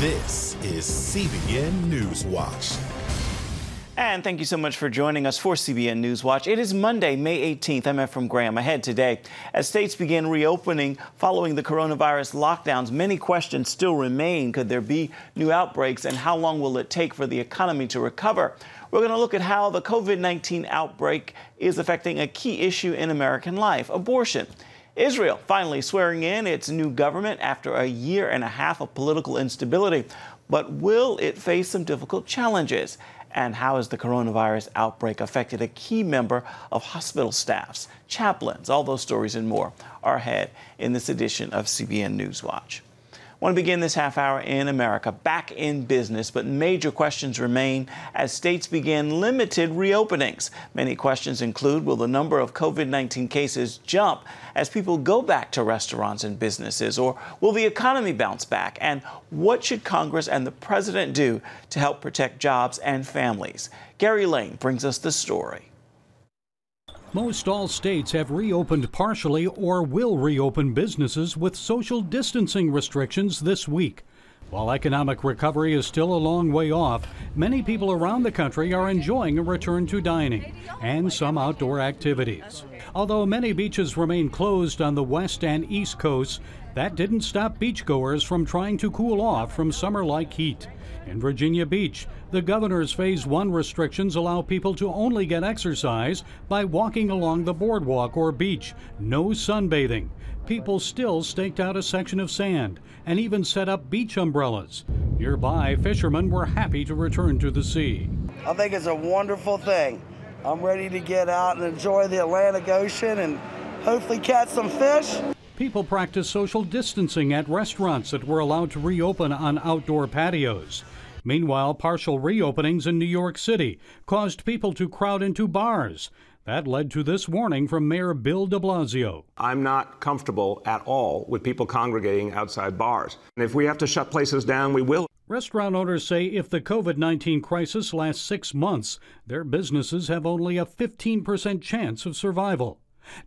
This is CBN NewsWatch. And thank you so much for joining us for CBN NewsWatch. It is Monday, May 18th. I'm Efrem Graham. Ahead today, as states begin reopening following the coronavirus lockdowns, many questions still remain. Could there be new outbreaks, and how long will it take for the economy to recover? We're going to look at how the COVID-19 outbreak is affecting a key issue in American life, abortion. Israel finally swearing in its new government after a year and a half of political instability. But will it face some difficult challenges? And how has the coronavirus outbreak affected a key member of hospital staffs, chaplains? All those stories and more are ahead in this edition of CBN NewsWatch. I want to begin this half hour in America, back in business, but major questions remain as states begin limited reopenings. Many questions include, will the number of COVID-19 cases jump as people go back to restaurants and businesses, or will the economy bounce back? And what should Congress and the president do to help protect jobs and families? Gary Lane brings us the story. Most all states have reopened partially or will reopen businesses with social distancing restrictions this week. While economic recovery is still a long way off, many people around the country are enjoying a return to dining and some outdoor activities. Although many beaches remain closed on the west and east coasts, that didn't stop beachgoers from trying to cool off from summer-like heat. In Virginia Beach, the governor's Phase 1 restrictions allow people to only get exercise by walking along the boardwalk or beach. No sunbathing. People still staked out a section of sand and even set up beach umbrellas. Nearby, fishermen were happy to return to the sea. I think it's a wonderful thing. I'm ready to get out and enjoy the Atlantic Ocean and hopefully catch some fish. People practice social distancing at restaurants that were allowed to reopen on outdoor patios. Meanwhile, partial reopenings in New York City caused people to crowd into bars. That led to this warning from Mayor Bill de Blasio. I'm not comfortable at all with people congregating outside bars. And if we have to shut places down, we will. Restaurant owners say if the COVID-19 crisis lasts 6 months, their businesses have only a 15% chance of survival.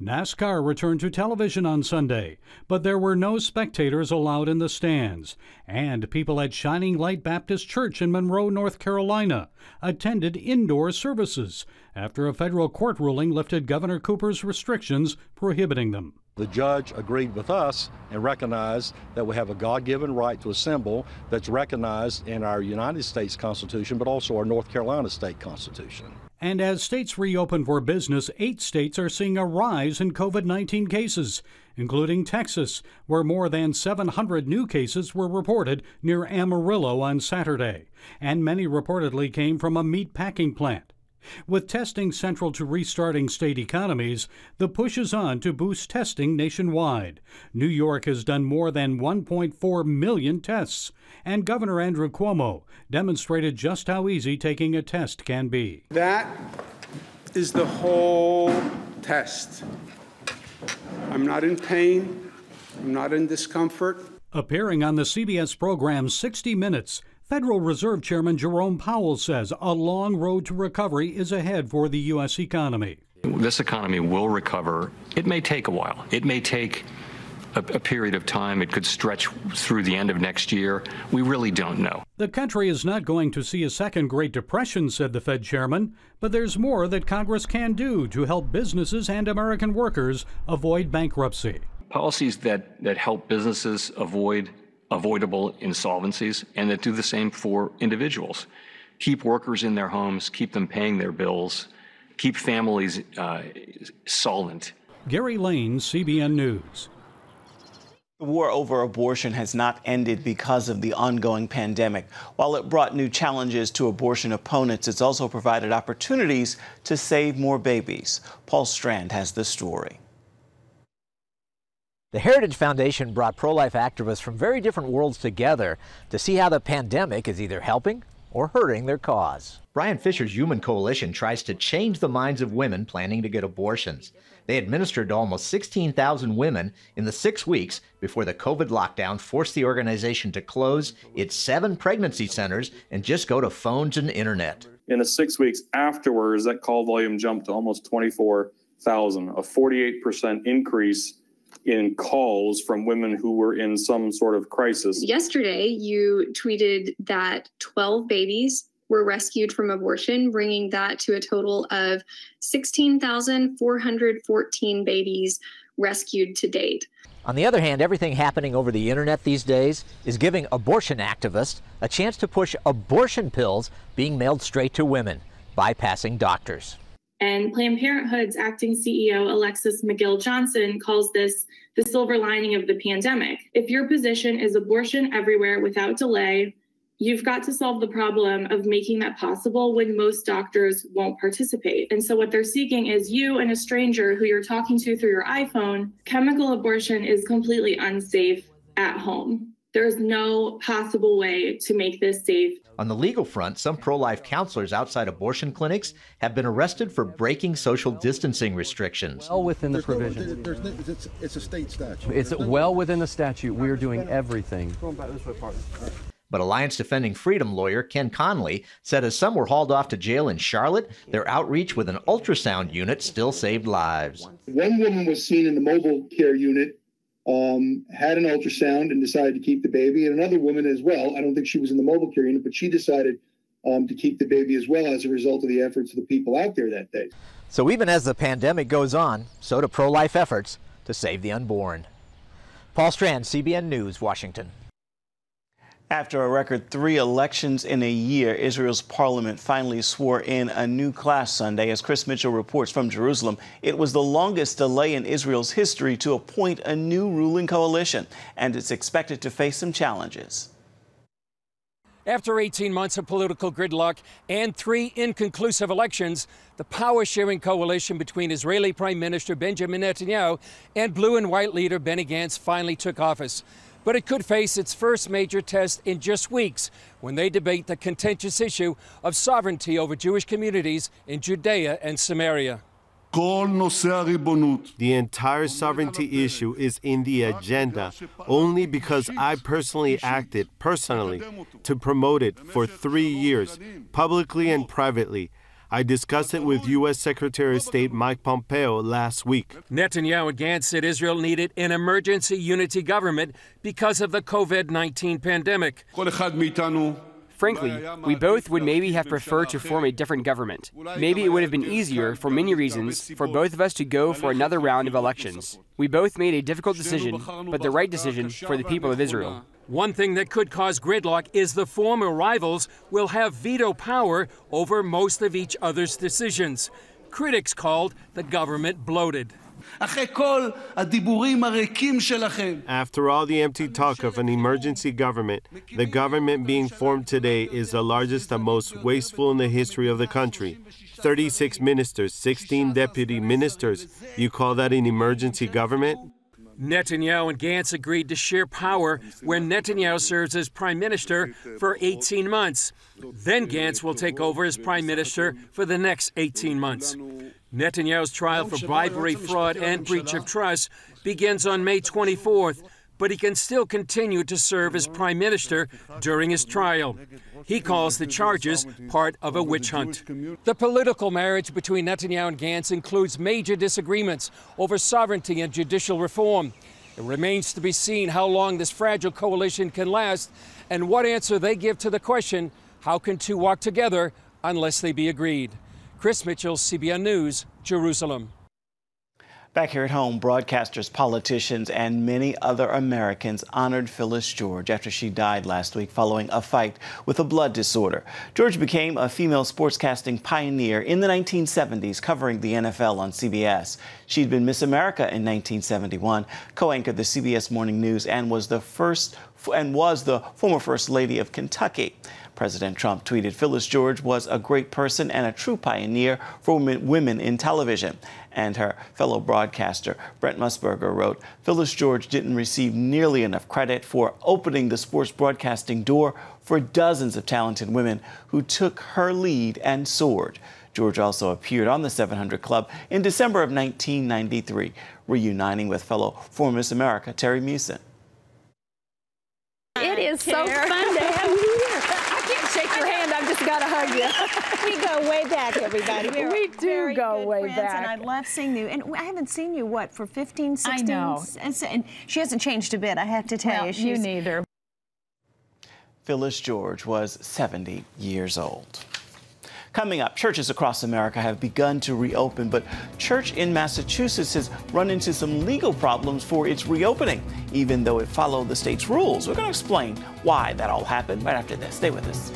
NASCAR returned to television on Sunday, but there were no spectators allowed in the stands. And people at Shining Light Baptist Church in Monroe, North Carolina, attended indoor services after a federal court ruling lifted Governor Cooper's restrictions prohibiting them. The judge agreed with us and recognized that we have a God-given right to assemble that's recognized in our United States Constitution, but also our North Carolina State Constitution. And as states reopen for business, 8 states are seeing a rise in COVID-19 cases, including Texas, where more than 700 new cases were reported near Amarillo on Saturday, and many reportedly came from a meat packing plant. With testing central to restarting state economies, the push is on to boost testing nationwide. New York has done more than 1.4 million tests, and Governor Andrew Cuomo demonstrated just how easy taking a test can be. That is the whole test. I'm not in pain. I'm not in discomfort. Appearing on the CBS program 60 Minutes, Federal Reserve Chairman Jerome Powell says a long road to recovery is ahead for the U.S. economy. This economy will recover. It may take a while. It may take a period of time. It could stretch through the end of next year. We really don't know. The country is not going to see a second Great Depression, said the Fed chairman, but there's more that Congress can do to help businesses and American workers avoid bankruptcy. Policies that help businesses avoid avoidable insolvencies and that do the same for individuals. Keep workers in their homes, keep them paying their bills, keep families solvent. Gary Lane, CBN News. The war over abortion has not ended because of the ongoing pandemic. While it brought new challenges to abortion opponents, it's also provided opportunities to save more babies. Paul Strand has the story. The Heritage Foundation brought pro-life activists from very different worlds together to see how the pandemic is either helping or hurting their cause. Brian Fisher's Human Coalition tries to change the minds of women planning to get abortions. They administered to almost 16,000 women in the 6 weeks before the COVID lockdown forced the organization to close its 7 pregnancy centers and just go to phones and internet. In the 6 weeks afterwards, that call volume jumped to almost 24,000, a 48% increase in calls from women who were in some sort of crisis. Yesterday, you tweeted that 12 babies were rescued from abortion, bringing that to a total of 16,414 babies rescued to date. On the other hand, everything happening over the internet these days is giving abortion activists a chance to push abortion pills being mailed straight to women, bypassing doctors. And Planned Parenthood's acting CEO, Alexis McGill-Johnson, calls this the silver lining of the pandemic. If your position is abortion everywhere without delay, you've got to solve the problem of making that possible when most doctors won't participate. And so what they're seeking is you and a stranger who you're talking to through your iPhone. Chemical abortion is completely unsafe at home. There's no possible way to make this safe. On the legal front, some pro-life counselors outside abortion clinics have been arrested for breaking social distancing restrictions. Well within the provision. It's a state statute. It's well within the statute. We're doing everything. But Alliance Defending Freedom lawyer Ken Conley said as some were hauled off to jail in Charlotte, their outreach with an ultrasound unit still saved lives. One woman was seen in the mobile care unit, had an ultrasound and decided to keep the baby, and another woman as well. I don't think she was in the mobile care unit, but she decided to keep the baby as well as a result of the efforts of the people out there that day. So even as the pandemic goes on, so do pro-life efforts to save the unborn. Paul Strand, CBN News, Washington. After a record 3 elections in a year, Israel's parliament finally swore in a new class Sunday. As Chris Mitchell reports from Jerusalem, it was the longest delay in Israel's history to appoint a new ruling coalition, and it's expected to face some challenges. After 18 months of political gridlock and 3 inconclusive elections, the power-sharing coalition between Israeli Prime Minister Benjamin Netanyahu and blue and white leader Benny Gantz finally took office. But it could face its first major test in just weeks when they debate the contentious issue of sovereignty over Jewish communities in Judea and Samaria. The entire sovereignty issue is in the agenda only because I personally acted to promote it for 3 years, publicly and privately. I discussed it with U.S. Secretary of State Mike Pompeo last week. Netanyahu and Gantz said Israel needed an emergency unity government because of the COVID-19 pandemic. Frankly, we both would maybe have preferred to form a different government. Maybe it would have been easier, for many reasons, for both of us to go for another round of elections. We both made a difficult decision, but the right decision for the people of Israel. One thing that could cause gridlock is the former rivals will have veto power over most of each other's decisions. Critics called the government bloated. After all the empty talk of an emergency government, the government being formed today is the largest and most wasteful in the history of the country. 36 ministers, 16 deputy ministers. You call that an emergency government? Netanyahu and Gantz agreed to share power where Netanyahu serves as prime minister for 18 months. Then Gantz will take over as prime minister for the next 18 months. Netanyahu's trial for bribery, fraud, and breach of trust begins on May 24th, but he can still continue to serve as prime minister during his trial. He calls the charges part of a witch hunt. The political marriage between Netanyahu and Gantz includes major disagreements over sovereignty and judicial reform. It remains to be seen how long this fragile coalition can last and what answer they give to the question, how can two walk together unless they be agreed? Chris Mitchell, CBN News, Jerusalem. Back here at home, broadcasters, politicians, and many other Americans honored Phyllis George after she died last week following a fight with a blood disorder. George became a female sportscasting pioneer in the 1970s, covering the NFL on CBS. She'd been Miss America in 1971, co-anchored the CBS Morning News, and was the former First Lady of Kentucky. President Trump tweeted, "Phyllis George was a great person and a true pioneer for women in television." And her fellow broadcaster, Brent Musburger, wrote, "Phyllis George didn't receive nearly enough credit for opening the sports broadcasting door for dozens of talented women who took her lead and soared." George also appeared on the 700 Club in December of 1993, reuniting with fellow former Miss America, Terry Meeuwsen. It is so fun to have you here. I can't shake your hand. I've just got to hug you. We go way back, everybody. We do go way back. And I love seeing you. And I haven't seen you, what, for 15, 16? I know. And she hasn't changed a bit, I have to tell you. You neither. Phyllis George was 70 years old. Coming up, churches across America have begun to reopen, but church in Massachusetts has run into some legal problems for its reopening, even though it followed the state's rules. We're going to explain why that all happened right after this. Stay with us.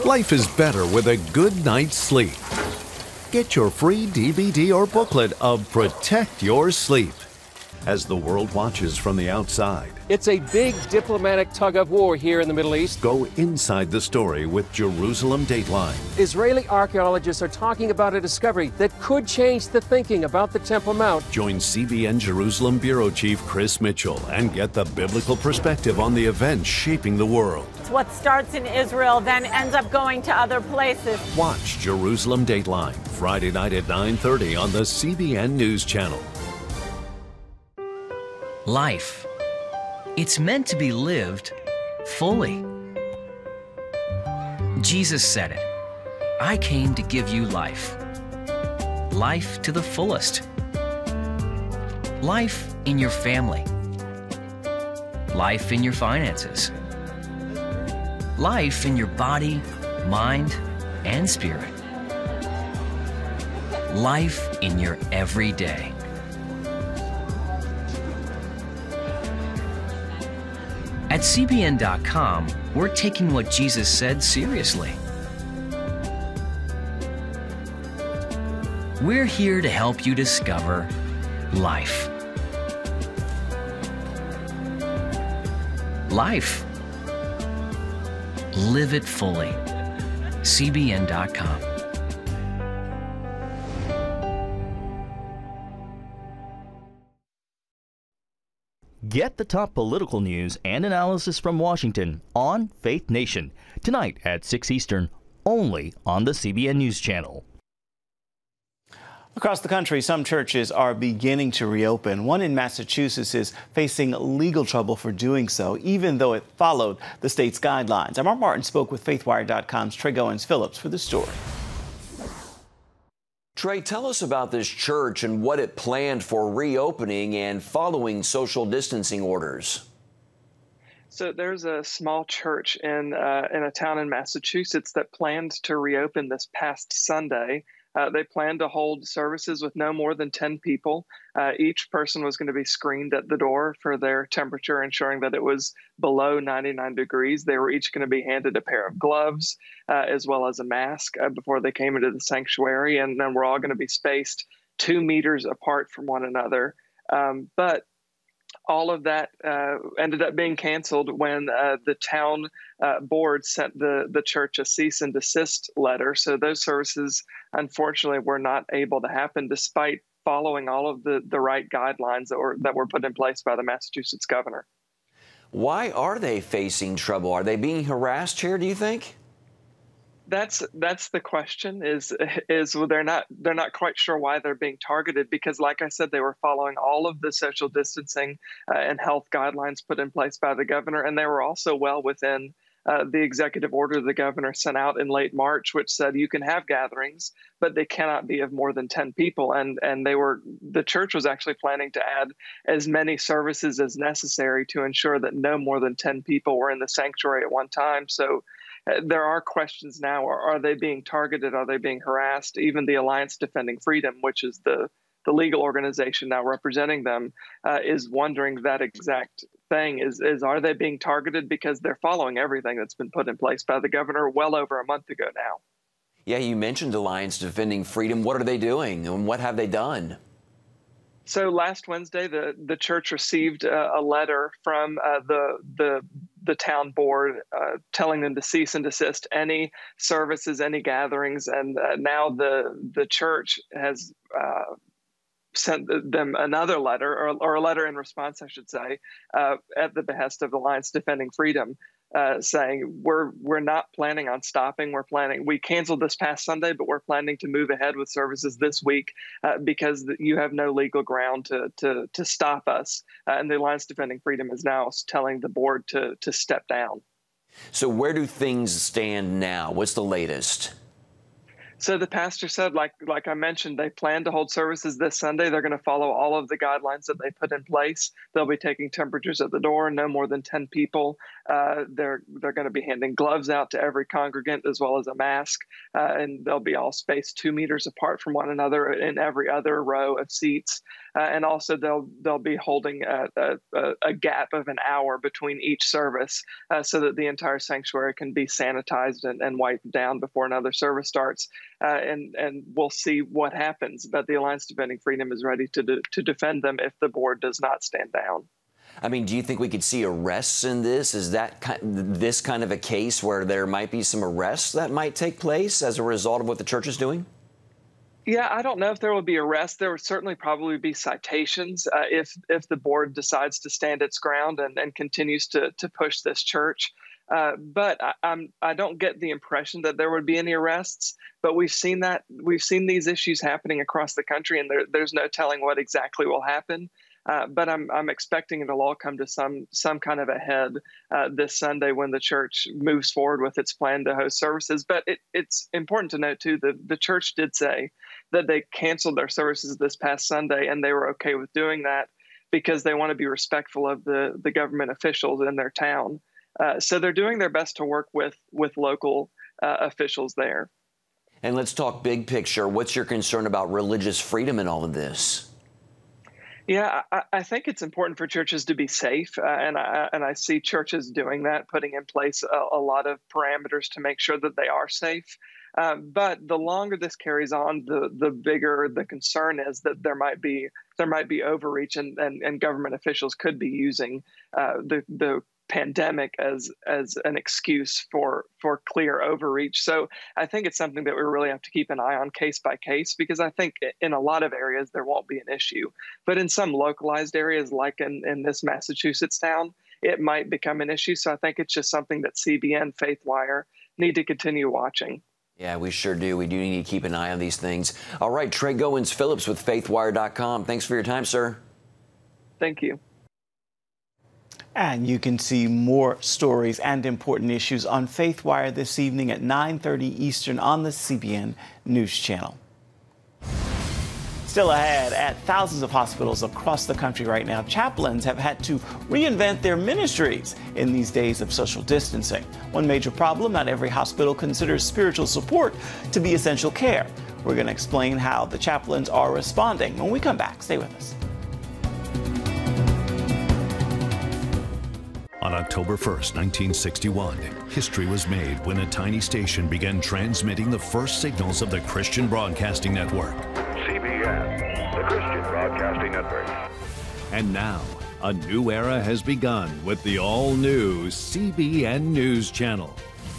Life is better with a good night's sleep. Get your free DVD or booklet of Protect Your Sleep as the world watches from the outside. It's a big diplomatic tug of war here in the Middle East. Go inside the story with Jerusalem Dateline. Israeli archaeologists are talking about a discovery that could change the thinking about the Temple Mount. Join CBN Jerusalem Bureau Chief Chris Mitchell and get the biblical perspective on the events shaping the world. What starts in Israel then ends up going to other places. Watch Jerusalem Dateline Friday night at 9:30 on the CBN News Channel. Life. It's meant to be lived fully. Jesus said it. I came to give you life. Life to the fullest. Life in your family. Life in your finances. Life in your body, mind, and spirit. Life in your everyday. At CBN.com, we're taking what Jesus said seriously. We're here to help you discover life. Life. Live it fully. CBN.com. Get the top political news and analysis from Washington on Faith Nation, tonight at 6 Eastern, only on the CBN News Channel. Across the country, some churches are beginning to reopen. One in Massachusetts is facing legal trouble for doing so, even though it followed the state's guidelines. Mark Martin spoke with FaithWire.com's Trey Goins-Phillips for the story. Trey, tell us about this church and what it planned for reopening and following social distancing orders. So there's a small church in a town in Massachusetts that planned to reopen this past Sunday. They planned to hold services with no more than 10 people. Each person was going to be screened at the door for their temperature, ensuring that it was below 99 degrees. They were each going to be handed a pair of gloves as well as a mask before they came into the sanctuary. And then we're all going to be spaced 2 meters apart from one another. But all of that ended up being canceled when the town board sent the church a cease and desist letter. So those services, unfortunately, were not able to happen despite following all of the right guidelines that were put in place by the Massachusetts governor. Why are they facing trouble? Are they being harassed here, do you think? That's the question is they're not quite sure why they're being targeted, because like I said, they were following all of the social distancing and health guidelines put in place by the governor. And they were also well within the executive order the governor sent out in late March, which said you can have gatherings, but they cannot be of more than 10 people. And the church was actually planning to add as many services as necessary to ensure that no more than 10 people were in the sanctuary at one time. So there are questions now. Are they being targeted? Are they being harassed? Even the Alliance Defending Freedom, which is the legal organization now representing them, is wondering that exact thing. Is are they being targeted because they're following everything that's been put in place by the governor well over a month ago now? Yeah, you mentioned Alliance Defending Freedom. What are they doing, and what have they done? So last Wednesday, the church received a letter from the town board telling them to cease and desist any services, any gatherings, and now the church has sent them another letter, or a letter in response, I should say, at the behest of Alliance Defending Freedom, saying we're not planning on stopping. We canceled this past Sunday, but we're planning to move ahead with services this week because you have no legal ground to stop us. And the Alliance Defending Freedom is now telling the board to step down. So where do things stand now? What's the latest? So the pastor said, like I mentioned, they plan to hold services this Sunday. They're going to follow all of the guidelines that they put in place. They'll be taking temperatures at the door, no more than 10 people. They're going to be handing gloves out to every congregant as well as a mask, and they'll be all spaced 2 meters apart from one another in every other row of seats. And also they'll be holding a gap of an hour between each service so that the entire sanctuary can be sanitized and wiped down before another service starts. And we'll see what happens. But the Alliance Defending Freedom is ready to defend them if the board does not stand down. I mean, do you think we could see arrests in this? Is that this kind of a case where there might be some arrests that might take place as a result of what the church is doing? Yeah, I don't know if there will be arrests. There will certainly probably be citations if the board decides to stand its ground and continues to push this church. But I don't get the impression that there would be any arrests. But we've seen these issues happening across the country, and there's no telling what exactly will happen. But I'm expecting it'll all come to some kind of a head this Sunday when the church moves forward with its plan to host services. But it's important to note, too, that the church did say that they canceled their services this past Sunday, and they were okay with doing that because they want to be respectful of the government officials in their town. So they're doing their best to work with local officials there. And let's talk big picture. What's your concern about religious freedom in all of this? Yeah, I think it's important for churches to be safe, and I see churches doing that, putting in place a lot of parameters to make sure that they are safe. But the longer this carries on, the bigger the concern is that there might be overreach, and government officials could be using the pandemic as an excuse for clear overreach. So I think it's something that we really have to keep an eye on case by case, because I think in a lot of areas there won't be an issue. But in some localized areas, like in this Massachusetts town, it might become an issue. So I think it's just something that CBN, FaithWire need to continue watching. Yeah, we sure do. We do need to keep an eye on these things. All right, Trey Goins-Phillips with FaithWire.com. Thanks for your time, sir. Thank you. And you can see more stories and important issues on FaithWire this evening at 9:30 Eastern on the CBN News Channel. Still ahead, at thousands of hospitals across the country right now, chaplains have had to reinvent their ministries in these days of social distancing. One major problem, not every hospital considers spiritual support to be essential care. We're going to explain how the chaplains are responding when we come back. Stay with us. On October 1st, 1961, history was made when a tiny station began transmitting the first signals of the Christian Broadcasting Network. CBN, the Christian Broadcasting Network. And now, a new era has begun with the all-new CBN News Channel.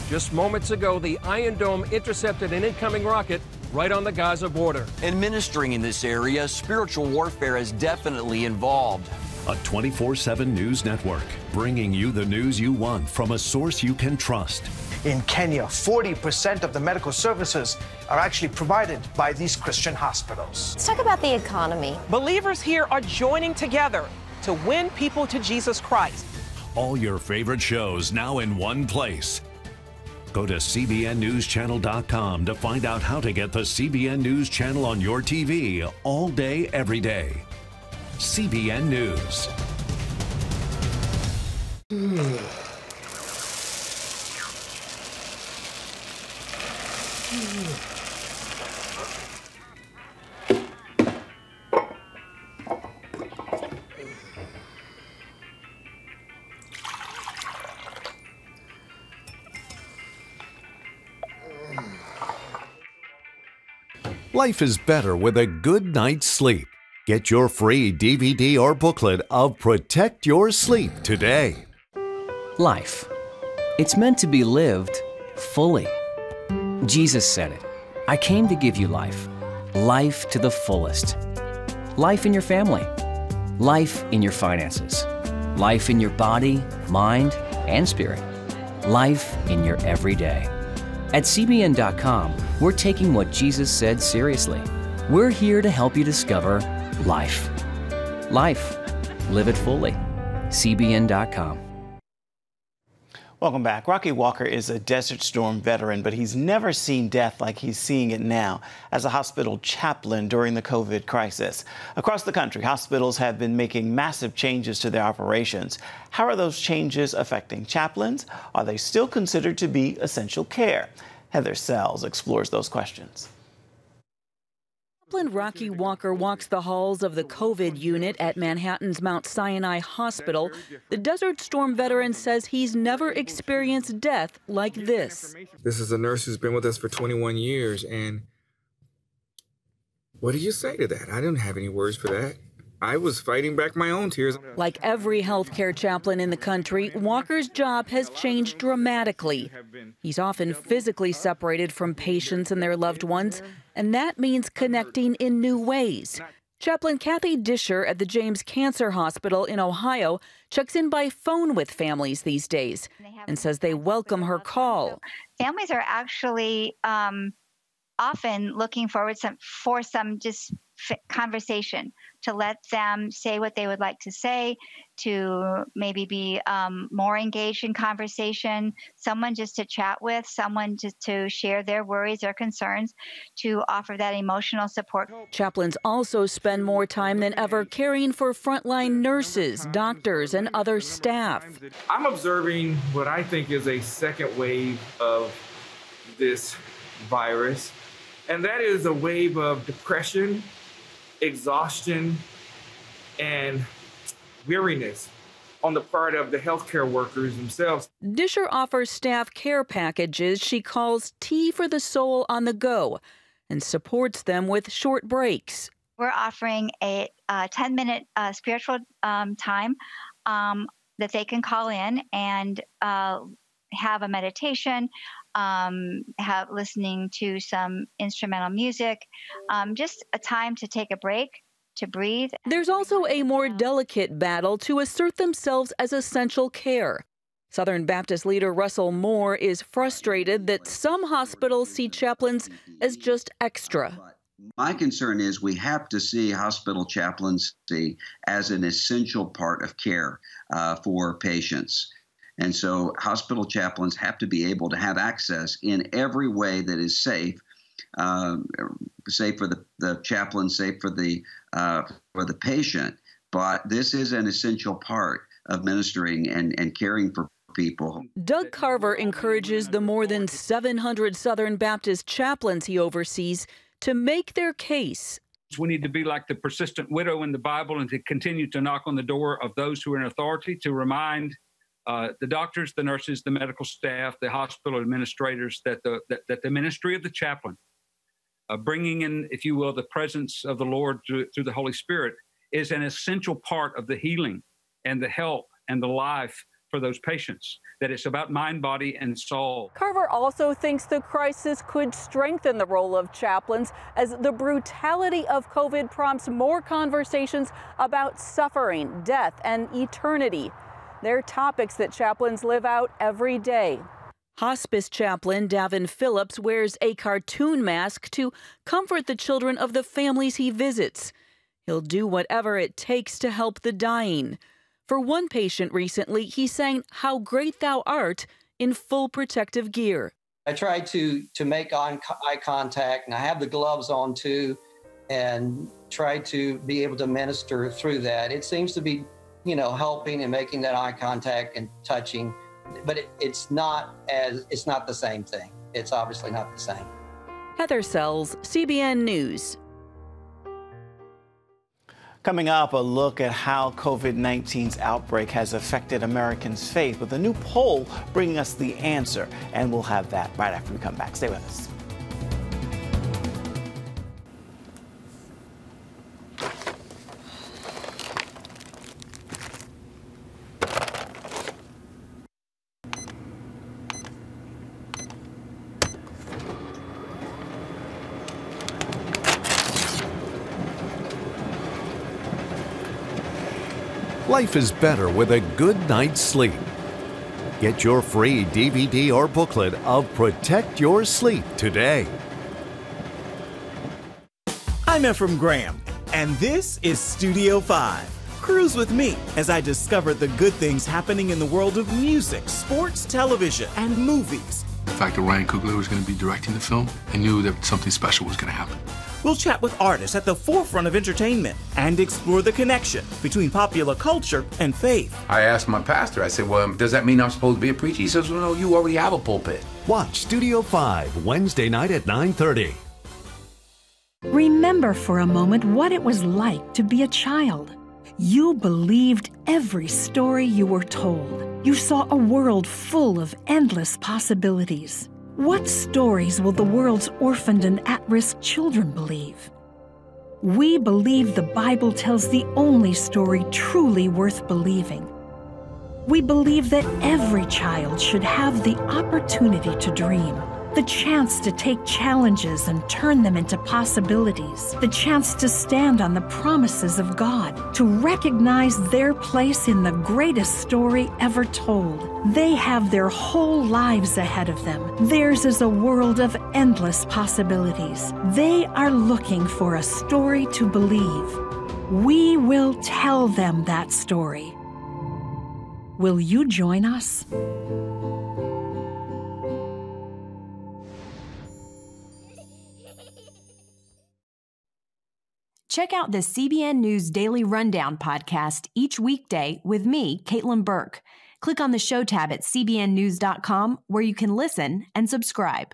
Just moments ago, the Iron Dome intercepted an incoming rocket right on the Gaza border. Administering in this area, spiritual warfare is definitely involved. A 24/7 news network, bringing you the news you want from a source you can trust. In Kenya, 40% of the medical services are actually provided by these Christian hospitals. Let's talk about the economy. Believers here are joining together to win people to Jesus Christ. All your favorite shows now in one place. Go to CBNNewsChannel.com to find out how to get the CBN News Channel on your TV all day, every day. CBN News. Life is better with a good night's sleep. Get your free DVD or booklet of Protect Your Sleep today. Life. It's meant to be lived fully. Jesus said it. I came to give you life. Life to the fullest. Life in your family. Life in your finances. Life in your body, mind, and spirit. Life in your everyday. At CBN.com, we're taking what Jesus said seriously. We're here to help you discover life. Life. Live it fully. CBN.com. Welcome back. Rocky Walker is a Desert Storm veteran, but he's never seen death like he's seeing it now as a hospital chaplain during the COVID crisis. Across the country, hospitals have been making massive changes to their operations. How are those changes affecting chaplains? Are they still considered to be essential care? Heather Sells explores those questions. Chaplain Rocky Walker walks the halls of the COVID unit at Manhattan's Mount Sinai Hospital. The Desert Storm veteran says he's never experienced death like this. This is a nurse who's been with us for 21 years, and what do you say to that? I didn't have any words for that. I was fighting back my own tears. Like every healthcare chaplain in the country, Walker's job has changed dramatically. He's often physically separated from patients and their loved ones, and that means connecting in new ways. Chaplain Kathy Disher at the James Cancer Hospital in Ohio checks in by phone with families these days and says they welcome her call. Families are actually often looking forward for some just conversation, to let them say what they would like to say, to maybe be more engaged in conversation, someone just to chat with, someone just to share their worries or concerns, to offer that emotional support. Chaplains also spend more time than ever caring for frontline nurses, doctors, and other staff. I'm observing what I think is a second wave of this virus, and that is a wave of depression, exhaustion, and weariness on the part of the healthcare workers themselves. Disher offers staff care packages she calls Tea for the Soul on the Go and supports them with short breaks. We're offering a 10-minute spiritual time that they can call in and have a meditation, listening to some instrumental music, just a time to take a break, to breathe. There's also a more delicate battle to assert themselves as essential care. Southern Baptist leader Russell Moore is frustrated that some hospitals see chaplains as just extra. My concern is we have to see hospital chaplaincy as an essential part of care for patients. And so hospital chaplains have to be able to have access in every way that is safe, safe for the chaplain, safe for the patient. But this is an essential part of ministering and caring for people. Doug Carver encourages the more than 700 Southern Baptist chaplains he oversees to make their case. We need to be like the persistent widow in the Bible and to continue to knock on the door of those who are in authority, to remind the doctors, the nurses, the medical staff, the hospital administrators that the ministry of the chaplain, bringing in, if you will, the presence of the Lord through the Holy Spirit, is an essential part of the healing and the help and the life for those patients, that it's about mind, body, and soul. Carver also thinks the crisis could strengthen the role of chaplains as the brutality of COVID prompts more conversations about suffering, death, and eternity. They're topics that chaplains live out every day. Hospice chaplain Davin Phillips wears a cartoon mask to comfort the children of the families he visits. He'll do whatever it takes to help the dying. For one patient recently, he sang "How Great Thou Art" in full protective gear. I try to make eye contact, and I have the gloves on too, and try to be able to minister through that. It seems to be, helping and making that eye contact and touching, but it's not the same thing. It's obviously not the same. Heather Sells, CBN News. Coming up, a look at how COVID-19's outbreak has affected Americans' faith, with a new poll bringing us the answer. And we'll have that right after we come back. Stay with us. Life is better with a good night's sleep. Get your free DVD or booklet of Protect Your Sleep today. I'm Ephraim Graham, and this is Studio 5. Cruise with me as I discover the good things happening in the world of music, sports, television, and movies. The fact that Ryan Coogler was going to be directing the film, I knew that something special was going to happen. We'll chat with artists at the forefront of entertainment and explore the connection between popular culture and faith. I asked my pastor, I said, well, does that mean I'm supposed to be a preacher? He says, well, no, you already have a pulpit. Watch Studio 5 Wednesday night at 9:30. Remember for a moment what it was like to be a child. You believed every story you were told. You saw a world full of endless possibilities. What stories will the world's orphaned and at-risk children believe? We believe the Bible tells the only story truly worth believing. We believe that every child should have the opportunity to dream, the chance to take challenges and turn them into possibilities, the chance to stand on the promises of God, to recognize their place in the greatest story ever told. They have their whole lives ahead of them. Theirs is a world of endless possibilities. They are looking for a story to believe. We will tell them that story. Will you join us? Check out the CBN News Daily Rundown podcast each weekday with me, Caitlin Burke. Click on the show tab at cbnnews.com where you can listen and subscribe.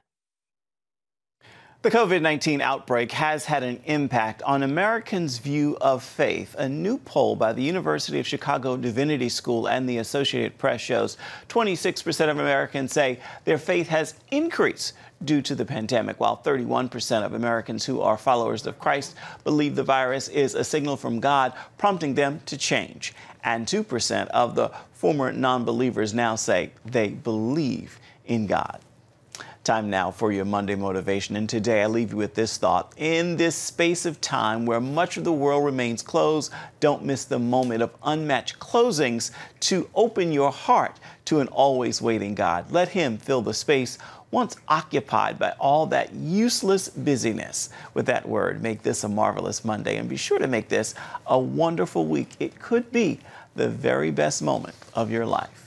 The COVID-19 outbreak has had an impact on Americans' view of faith. A new poll by the University of Chicago Divinity School and the Associated Press shows 26% of Americans say their faith has increased due to the pandemic, while 31% of Americans who are followers of Christ believe the virus is a signal from God, prompting them to change. And 2% of the former non-believers now say they believe in God. Time now for your Monday motivation, and today I leave you with this thought. In this space of time where much of the world remains closed, don't miss the moment of unmatched closings to open your heart to an always waiting God. Let Him fill the space once occupied by all that useless busyness. With that word, make this a marvelous Monday, and be sure to make this a wonderful week. It could be the very best moment of your life.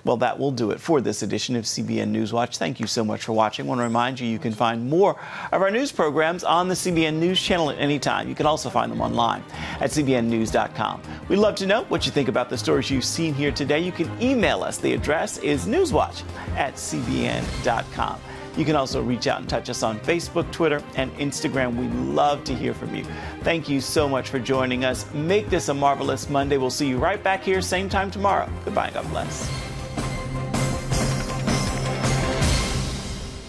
Well, that will do it for this edition of CBN Newswatch. Thank you so much for watching. I want to remind you can find more of our news programs on the CBN News Channel at any time. You can also find them online at cbnnews.com. We'd love to know what you think about the stories you've seen here today. You can email us. The address is newswatch@cbn.com. You can also reach out and touch us on Facebook, Twitter, and Instagram. We'd love to hear from you. Thank you so much for joining us. Make this a marvelous Monday. We'll see you right back here, same time tomorrow. Goodbye. God bless.